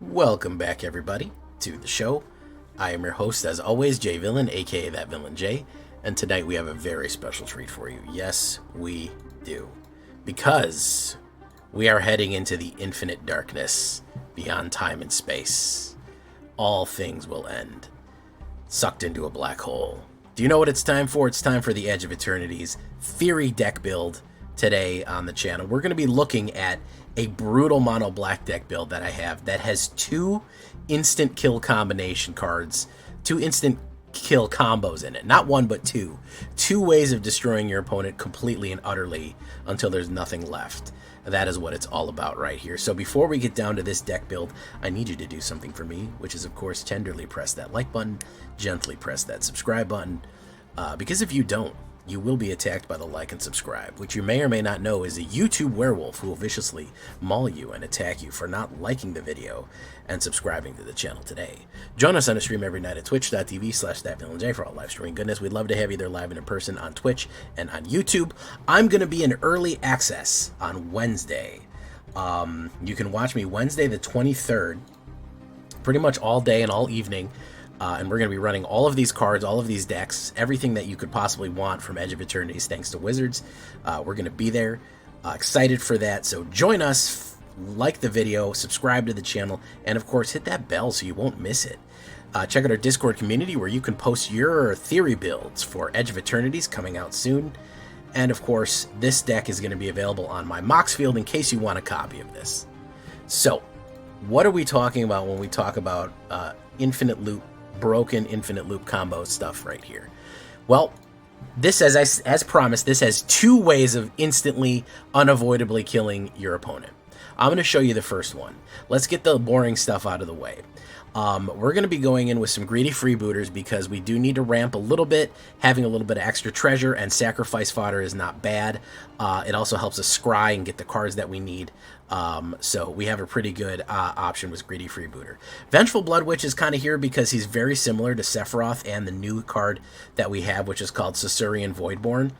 Welcome back, everybody, to the show. I am your host, as always, Jay Villain, aka That Villain Jay, and tonight we have a very special treat for you. Yes, we do. Because we are heading into the infinite darkness beyond time and space. All things will end, sucked into a black hole. Do you know what it's time for? It's time for the Edge of Eternities theory deck build today on the channel. We're going to be looking at a brutal mono black deck build that I have that has two instant kill combination cards, two instant kill combos in it. Not one, but two. Two ways of destroying your opponent completely and utterly until there's nothing left. That is what it's all about right here. So before we get down to this deck build, I need you to do something for me, which is, of course, tenderly press that like button, gently press that subscribe button, because if you don't, you will be attacked by the like and subscribe, which you may or may not know is a YouTube werewolf who will viciously maul you and attack you for not liking the video and subscribing to the channel today. Join us on a stream every night at twitch.tv/thatvillainj for all live streaming goodness. We'd love to have you there live and in person on Twitch and on YouTube. I'm going to be in early access on Wednesday. You can watch me Wednesday the 23rd, pretty much all day and all evening. And we're going to be running all of these cards, all of these decks, everything that you could possibly want from Edge of Eternities thanks to Wizards. We're going to be there. Excited for that. So join us, like the video, subscribe to the channel, and of course hit that bell so you won't miss it. Check out our Discord community where you can post your theory builds for Edge of Eternities coming out soon. And of course, this deck is going to be available on my Moxfield in case you want a copy of this. So, what are we talking about when we talk about infinite loop, broken infinite loop combo stuff right here? Well, this, as promised, this has two ways of instantly, unavoidably killing your opponent. I'm going to show you the first one. Let's get the boring stuff out of the way. We're going to be going in with some greedy freebooters because we do need to ramp a little bit. Having a little bit of extra treasure and sacrifice fodder is not bad. It also helps us scry and get the cards that we need. So we have a pretty good option with greedy freebooter. Vengeful Blood Witch is kind of here because he's very similar to Sephiroth and the new card that we have, which is called Caesarean Voidborn.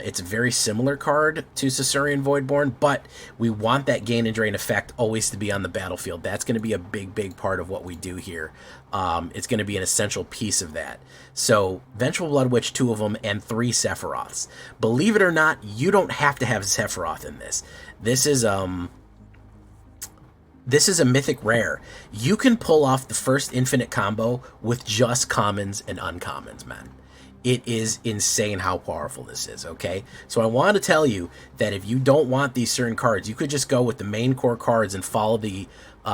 It's a very similar card to Caesarean Voidborn, but we want that gain and drain effect always to be on the battlefield. That's going to be a big part of what we do here. It's going to be an essential piece of that. So, Vengeful Blood Witch, 2 of them, and 3 Sephiroths. Believe it or not, you don't have to have Sephiroth in this. This is a mythic rare. You can pull off the first infinite combo with just commons and uncommons, man. It is insane how powerful this is, okay? So I want to tell you that if you don't want these certain cards, you could just go with the main core cards and follow the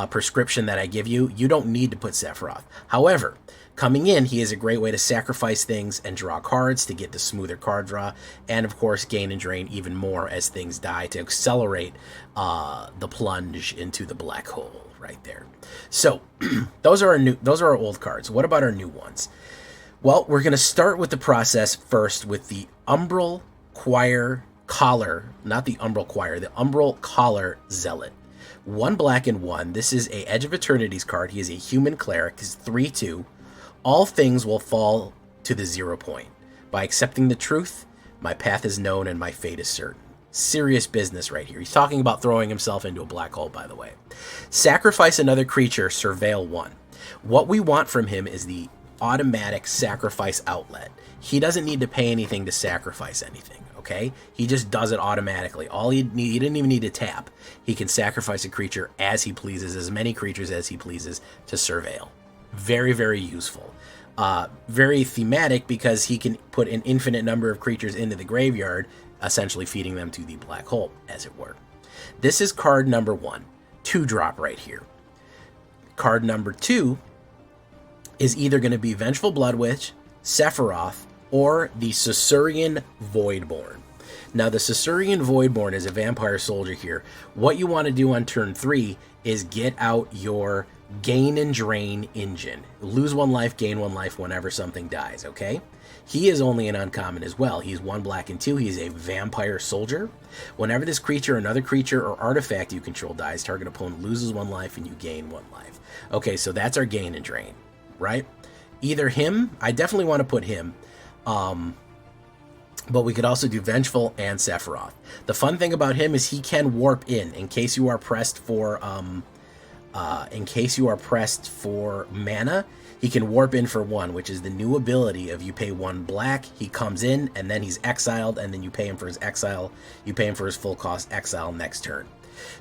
prescription that I give you. You don't need to put Sephiroth. However, coming in, he is a great way to sacrifice things and draw cards to get the smoother card draw, and of course gain and drain even more as things die to accelerate the plunge into the black hole right there. So those are our old cards. What about our new ones? Well, we're going to start with the process first with the Umbral Choir Collar, not the Umbral Choir, the Umbral Collar Zealot. 1 black and 1. This is a Edge of Eternities card. He is a human cleric. He's 3/2. All things will fall to the 0 point. By accepting the truth, my path is known and my fate is certain. Serious business right here. He's talking about throwing himself into a black hole, by the way. Sacrifice another creature, surveil 1. What we want from him is the automatic sacrifice outlet. He doesn't need to pay anything to sacrifice anything, okay? He just does it automatically. He didn't even need to tap. He can sacrifice a creature as he pleases, as many creatures as he pleases, to surveil. Very useful. Very thematic because he can put an infinite number of creatures into the graveyard, essentially feeding them to the black hole, as it were. This is card number 1. 2-drop right here. Card number 2 is either going to be Vengeful Blood Witch, Sephiroth, or the Caesarean Voidborn. Now, the Caesarean Voidborn is a vampire soldier here. What you want to do on turn 3 is get out your gain and drain engine. Lose 1 life, gain 1 life whenever something dies, okay? He is only an uncommon as well. He's 1 black and 2. He's a vampire soldier. Whenever this creature, another creature, or artifact you control dies, target opponent loses 1 life and you gain 1 life. Okay, so that's our gain and drain. Right? Either him, I definitely want to put him, but we could also do Vengeful and Sephiroth. The fun thing about him is he can warp in case you are pressed for In case you are pressed for mana, he can warp in for 1, which is the new ability of you pay 1 black, he comes in, and then he's exiled, and then you pay him for his exile. You pay him for his full cost exile next turn.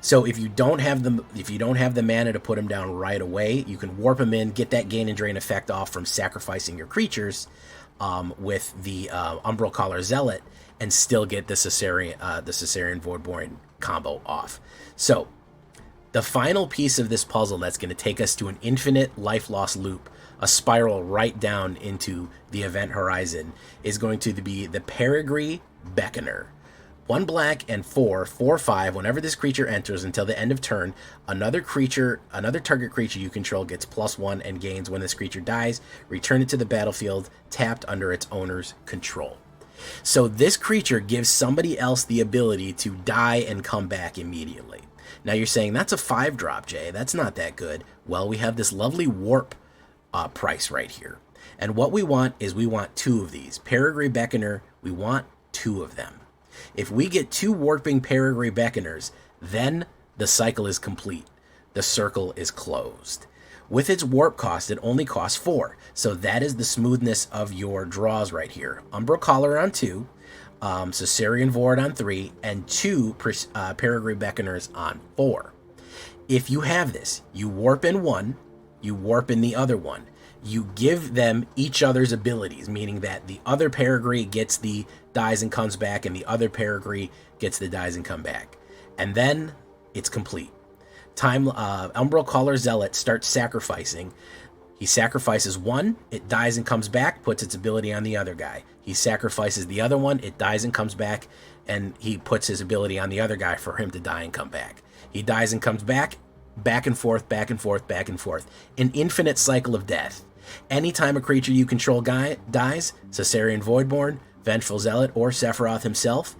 So if you don't have the mana to put him down right away, you can warp him in, get that gain and drain effect off from sacrificing your creatures with the Umbral Collar Zealot, and still get the Caesarean Voidborn combo off. So the final piece of this puzzle that's going to take us to an infinite life loss loop, a spiral right down into the event horizon, is going to be the Peregrine Beckoner. 1 black and 4/5. Whenever this creature enters until the end of turn, another target creature you control gets +1 and gains when this creature dies. Return it to the battlefield, tapped under its owner's control. So this creature gives somebody else the ability to die and come back immediately. Now you're saying, that's a 5-drop, Jay. That's not that good. Well, we have this lovely warp price right here. And what we want is we want 2 of these. Peregrine Beckoner, we want 2 of them. If we get 2 warping Peregrine Beckoners, then the cycle is complete. The circle is closed. With its warp cost, it only costs 4. So that is the smoothness of your draws right here. Umbral Collar on 2. Caesarean Void on 3, and 2 Peregrine Beckoners on 4. If you have this, you warp in one, you warp in the other one. You give them each other's abilities, meaning that the other Peregrine gets the dies and comes back, and the other Peregrine gets the dies and come back. And then it's complete. Umbral Collar Zealot starts sacrificing. He sacrifices 1, it dies and comes back, puts its ability on the other guy. He sacrifices the other one, it dies and comes back, and he puts his ability on the other guy for him to die and come back. He dies and comes back, back and forth, back and forth, back and forth. An infinite cycle of death. Anytime a creature you control dies, Caesarean Voidborn, Vengeful Zealot, or Sephiroth himself,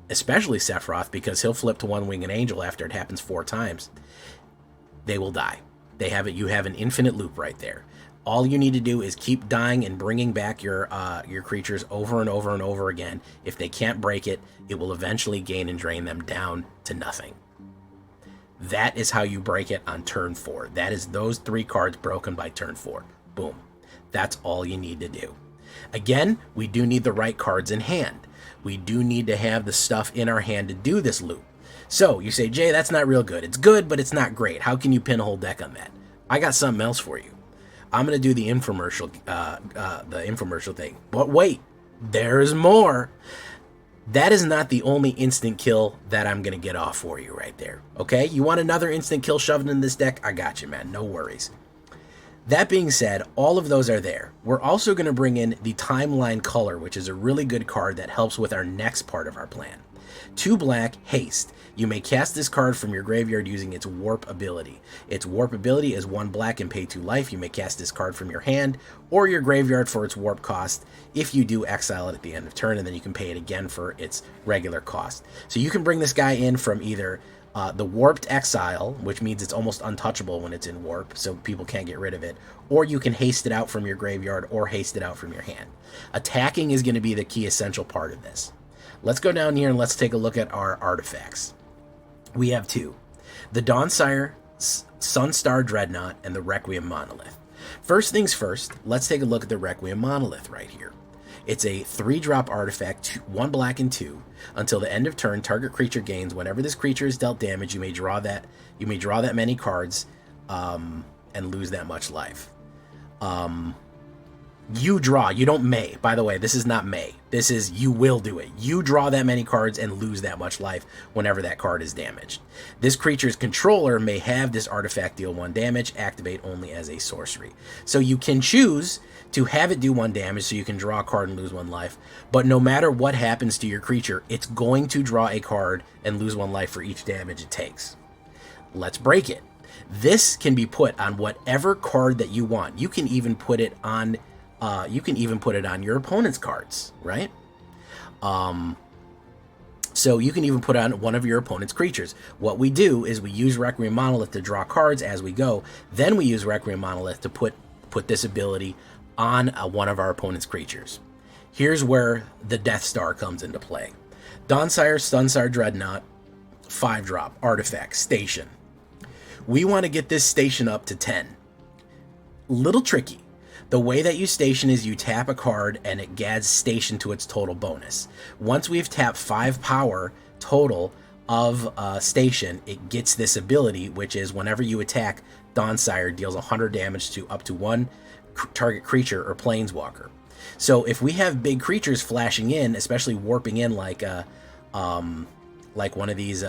especially Sephiroth, because he'll flip to One-Winged Angel after it happens 4 times, they will die. You have an infinite loop right there. All you need to do is keep dying and bringing back your creatures over and over and over again. If they can't break it, it will eventually gain and drain them down to nothing. That is how you break it on turn 4. That is those 3 cards broken by turn 4. Boom. That's all you need to do. Again, we do need the right cards in hand. We do need to have the stuff in our hand to do this loop. So you say, Jay, that's not real good. It's good, but it's not great. How can you pin a whole deck on that? I got something else for you. I'm going to do the infomercial thing. But wait, there's more. That is not the only instant kill that I'm going to get off for you right there. Okay? You want another instant kill shoved in this deck? I got you, man. No worries. That being said, all of those are there. We're also going to bring in the Timeline Color, which is a really good card that helps with our next part of our plan. 2 black, haste. You may cast this card from your graveyard using its warp ability. Its warp ability is 1 black and pay 2 life. You may cast this card from your hand or your graveyard for its warp cost. If you do, exile it at the end of turn, and then you can pay it again for its regular cost. So you can bring this guy in from either the warped exile, which means it's almost untouchable when it's in warp, so people can't get rid of it, or you can haste it out from your graveyard or haste it out from your hand. Attacking is going to be the key essential part of this. Let's go down here and let's take a look at our artifacts. We have 2. The Dawnsire Sunstar Dreadnought and the Requiem Monolith. First things first, let's take a look at the Requiem Monolith right here. It's a 3-drop artifact, 1 black and 2. Until the end of turn, target creature gains. Whenever this creature is dealt damage, you may draw that many cards and lose that much life. You draw. You don't may. By the way, this is not may. This is you will do it. You draw that many cards and lose that much life whenever that card is damaged. This creature's controller may have this artifact deal 1 damage, activate only as a sorcery. So you can choose to have it do 1 damage so you can draw a card and lose 1 life. But no matter what happens to your creature, it's going to draw a card and lose 1 life for each damage it takes. Let's break it. This can be put on whatever card that you want. You can even put it on your opponent's cards, right? So you can even put on one of your opponent's creatures. What we do is we use Requiem Monolith to draw cards as we go. Then we use Requiem Monolith to put this ability on one of our opponent's creatures. Here's where the Death Star comes into play. Dawnsire Sunstar Dreadnought, 5-drop, artifact, station. We want to get this station up to 10. Little tricky. The way that you station is you tap a card and it adds station to its total bonus. Once we've tapped 5 power total of station, it gets this ability, which is whenever you attack, Dawnspire deals 100 damage to up to 1 target creature or planeswalker. So if we have big creatures flashing in, especially warping in like one of these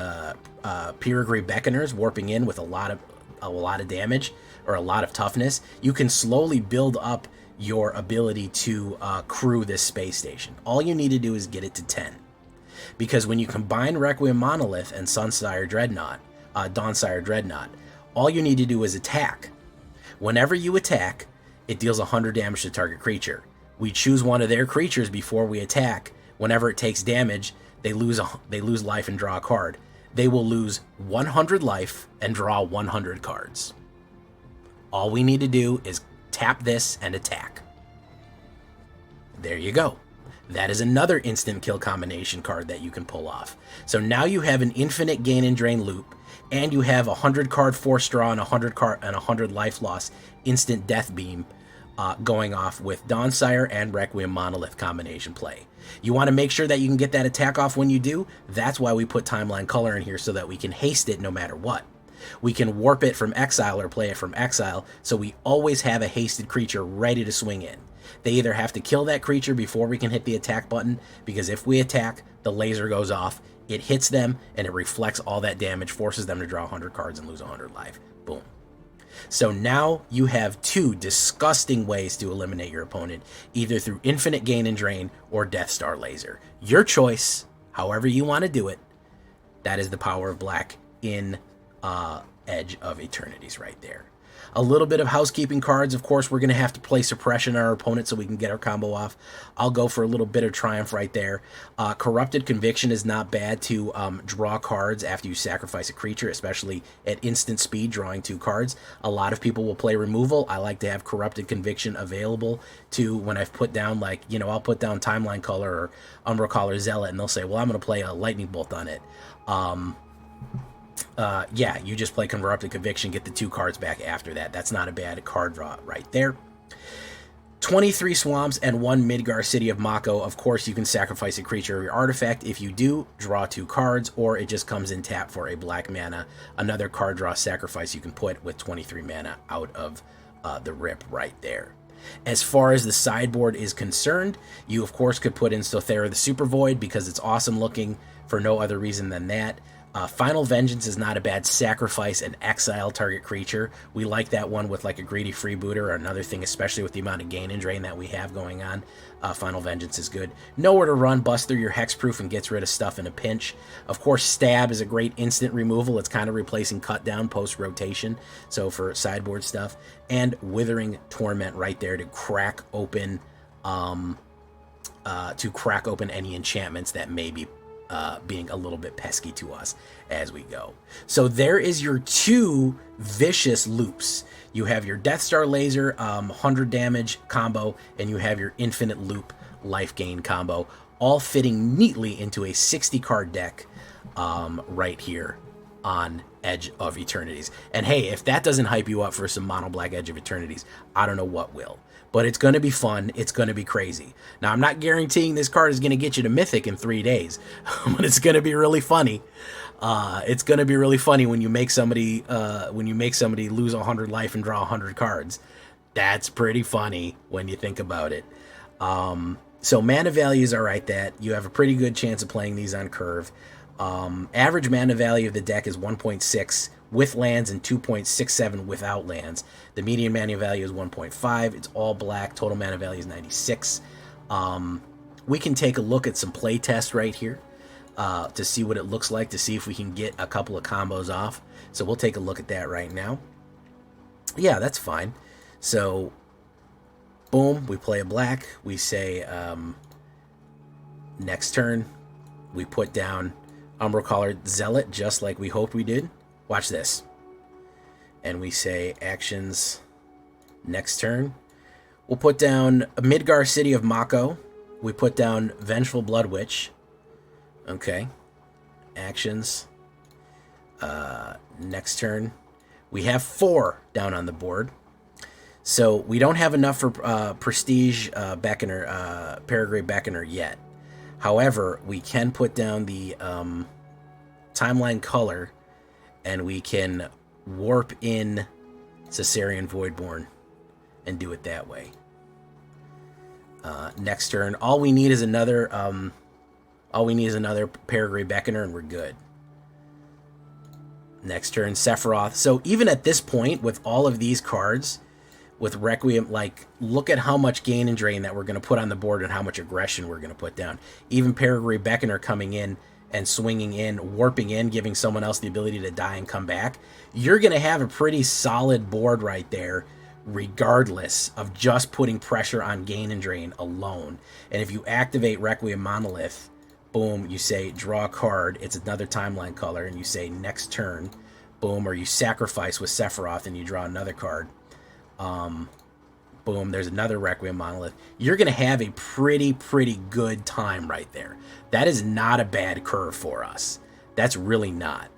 Peregrine Beckoners warping in with a lot of damage or a lot of toughness, you can slowly build up your ability to crew this space station. All you need to do is get it to 10. Because when you combine Requiem Monolith and Dawnspire Dreadnought, all you need to do is attack. Whenever you attack, it deals 100 damage to target creature. We choose one of their creatures before we attack. Whenever it takes damage, they lose life and draw a card. They will lose 100 life and draw 100 cards. All we need to do is tap this and attack. There you go. That is another instant kill combination card that you can pull off. So now you have an infinite gain and drain loop, and you have a 100 card force draw and 100 life loss instant death beam going off with Dawnspire and Requiem Monolith combination play. You want to make sure that you can get that attack off when you do. That's why we put Timeline Color in here, so that we can haste it no matter what. We can warp it from exile or play it from exile, so we always have a hasted creature ready to swing in. They either have to kill that creature before we can hit the attack button, because if we attack, the laser goes off, it hits them, and it reflects all that damage, forces them to draw 100 cards and lose 100 life. Boom. So now you have 2 disgusting ways to eliminate your opponent, either through infinite gain and drain or Death Star Laser. Your choice, however you want to do it. That is the power of black in Edge of Eternities right there. A little bit of housekeeping cards. Of course, we're going to have to play Suppression on our opponent so we can get our combo off. I'll go for a little bit of Triumph right there. Corrupted Conviction is not bad to draw cards after you sacrifice a creature, especially at instant speed, drawing 2 cards. A lot of people will play Removal. I like to have Corrupted Conviction available to when I've put down, like, I'll put down Timeline Color or Umbral Caller Zealot, and they'll say, well, I'm going to play a Lightning Bolt on it. Yeah, you just play Corrupted Conviction, get the 2 cards back after that. That's not a bad card draw right there. 23 Swamps and 1 Midgar City of Mako. Of course, you can sacrifice a creature or your artifact. If you do, draw 2 cards, or it just comes in tap for a black mana. Another card draw sacrifice you can put with 23 mana out of the rip right there. As far as the sideboard is concerned, you of course could put in Stothera the Super Void because it's awesome looking for no other reason than that. Final Vengeance is not a bad sacrifice and exile target creature. We like that one with like a greedy freebooter or another thing, especially with the amount of gain and drain that we have going on. Final Vengeance is good. Nowhere to Run, busts through your hexproof and gets rid of stuff in a pinch. Of course, Stab is a great instant removal. It's kind of replacing Cut Down post-rotation, so for sideboard stuff. And Withering Torment right there to crack open any enchantments that may be being a little bit pesky to us as we go. So there is your 2 vicious loops. You have your Death Star Laser 100 damage combo, and you have your Infinite Loop life gain combo, all fitting neatly into a 60 card deck right here on Edge of Eternities. And hey, if that doesn't hype you up for some mono black Edge of Eternities, I don't know what will. But it's going to be fun. It's going to be crazy. Now, I'm not guaranteeing this card is going to get you to Mythic in 3 days, but it's going to be really funny. It's going to be really funny when you make somebody lose 100 life and draw 100 cards. That's pretty funny when you think about it. So mana values are right that you have a pretty good chance of playing these on curve. Average mana value of the deck is 1.6 with lands and 2.67 without lands. The median mana value is 1.5. It's all black. Total mana value is 96. We can take a look at some play tests right here to see what it looks like, to see if we can get a couple of combos off. So we'll take a look at that right now. Yeah, that's fine. So, boom, we play a black. We say next turn, we put down Umbral Caller Zealot just like we hoped we did. Watch this. And we say actions next turn. We'll put down a Midgar City of Mako. We put down Vengeful Blood Witch. Okay. Actions. Next turn. We have 4 down on the board. So we don't have enough for Prestige Beckoner, Paragraph Beckoner yet. However, we can put down the Timeline Color, and we can warp in Caesarean Voidborn and do it that way. Next turn, all we need is another Paragraph Beckoner, and we're good. Next turn, Sephiroth. So even at this point, with all of these cards, with Requiem, like, look at how much gain and drain that we're going to put on the board and how much aggression we're going to put down. Even Paragraph Beckoner coming in and swinging in, warping in, giving someone else the ability to die and come back. You're going to have a pretty solid board right there, regardless of just putting pressure on gain and drain alone. And if you activate Requiem Monolith, boom, you say draw a card, it's another Timeline Color, and you say next turn, boom, or you sacrifice with Sephiroth and you draw another card. Boom, there's another Requiem Monolith. You're going to have a pretty good time right there. That is not a bad curve for us. That's really not.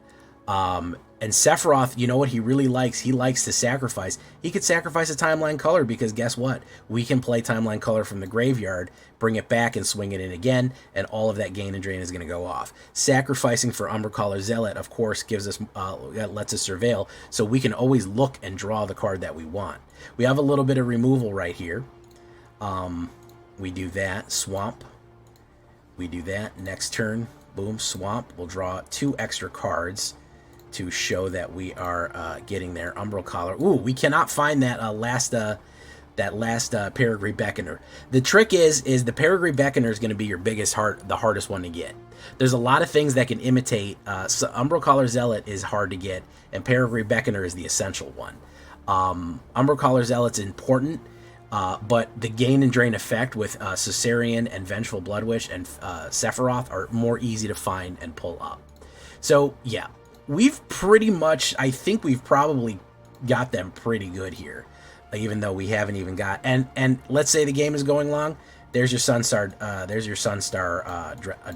And Sephiroth, you know what he really likes? He likes to sacrifice. He could sacrifice a Timeline Color because guess what? We can play Timeline Color from the graveyard, bring it back and swing it in again, and all of that gain and drain is going to go off. Sacrificing for Umbracaller Zealot, of course, gives us lets us surveil, so we can always look and draw the card that we want. We have a little bit of removal right here. We do that. Swamp. We do that. Next turn, boom, Swamp. We'll draw 2 extra cards to show that we are getting there. Umbracaller. Ooh, we cannot find that last Paragraph Beckoner. The trick is the Paragraph Beckoner is going to be your the hardest one to get. There's a lot of things that can imitate. So Umbracaller Zealot is hard to get, and Paragraph Beckoner is the essential one. Umbracaller Zealot's important, but the gain and drain effect with Caesarean and Vengeful Bloodwitch and Sephiroth are more easy to find and pull up. So yeah, we've pretty much, I think we've probably got them pretty good here, even though we haven't even got, and let's say the game is going long, there's your Sunstar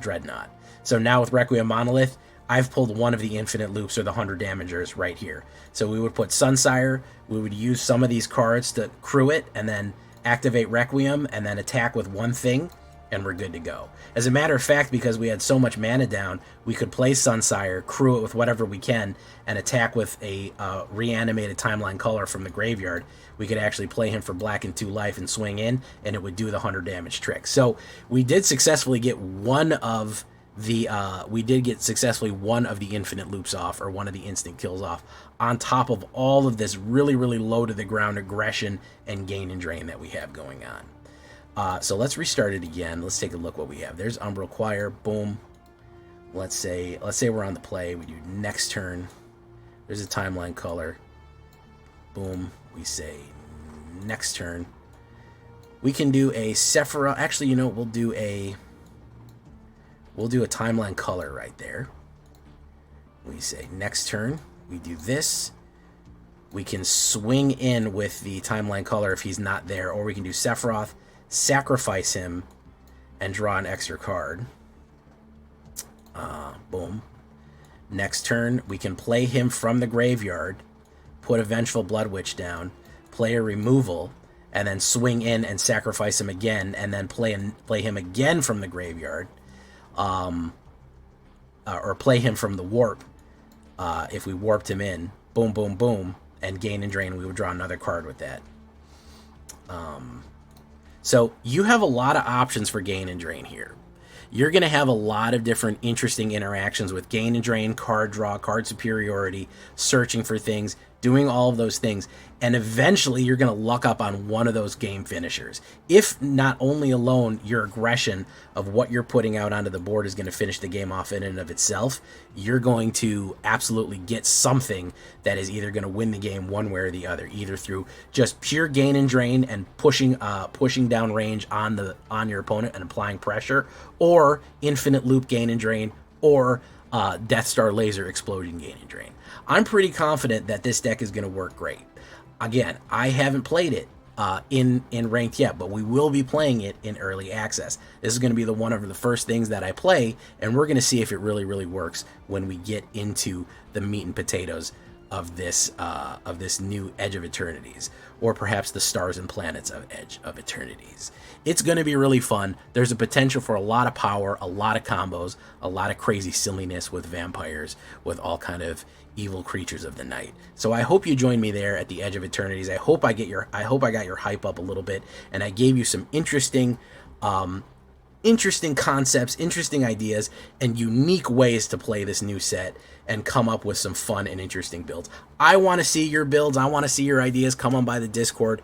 Dreadnought. So now with Requiem Monolith, I've pulled one of the infinite loops or the 100 damagers right here. So we would put Sunsire, we would use some of these cards to crew it, and then activate Requiem, and then attack with one thing, and we're good to go. As a matter of fact, because we had so much mana down, we could play Sunsire, crew it with whatever we can, and attack with a reanimated Timeline Color from the graveyard. We could actually play him for black and 2 life and swing in, and it would do the 100 damage trick. So we did successfully get one of the infinite loops off, or one of the instant kills off, on top of all of this really low to the ground aggression and gain and drain that we have going on. So let's restart it again. Let's take a look what we have. There's Umbral Choir, boom. Let's say we're on the play. We do next turn. There's a Timeline Color, boom. We say next turn. We can do a Sephiroth. Actually, you know, we'll do a Timeline Color right there. We say next turn, we do this. We can swing in with the Timeline Color if he's not there, or we can do Sephiroth, sacrifice him, and draw an extra card. Boom. Next turn, we can play him from the graveyard, put a Vengeful Bloodwitch down, play a removal, and then swing in and sacrifice him again, and then play him again from the graveyard. Or play him from the warp, if we warped him in, boom, boom, boom, and gain and drain, we would draw another card with that. So you have a lot of options for gain and drain here. You're going to have a lot of different interesting interactions with gain and drain, card draw, card superiority, searching for things, doing all of those things, and eventually you're going to luck up on one of those game finishers. If not only alone your aggression of what you're putting out onto the board is going to finish the game off in and of itself, you're going to absolutely get something that is either going to win the game one way or the other, either through just pure gain and drain and pushing down range on your opponent and applying pressure, or infinite loop gain and drain, or Death Star laser explosion gain and drain. I'm pretty confident that this deck is going to work great. Again, I haven't played it in ranked yet, but we will be playing it in early access. This is going to be one of the first things that I play, and we're going to see if it really works when we get into the meat and potatoes of this new Edge of Eternities, or perhaps the Stars and Planets of Edge of Eternities. It's going to be really fun. There's a potential for a lot of power, a lot of combos, a lot of crazy silliness with vampires, with all kind of evil creatures of the night. So I hope you join me there at the Edge of Eternities. I hope I got your hype up a little bit, and I gave you some interesting concepts, interesting ideas, and unique ways to play this new set and come up with some fun and interesting builds. I want to see your builds. I want to see your ideas. Come on by the Discord.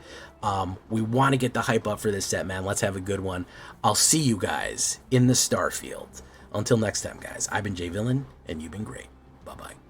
We want to get the hype up for this set, man. Let's have a good one. I'll see you guys in the Starfield. Until next time, guys, I've been Jay Villain, and you've been great. Bye-bye.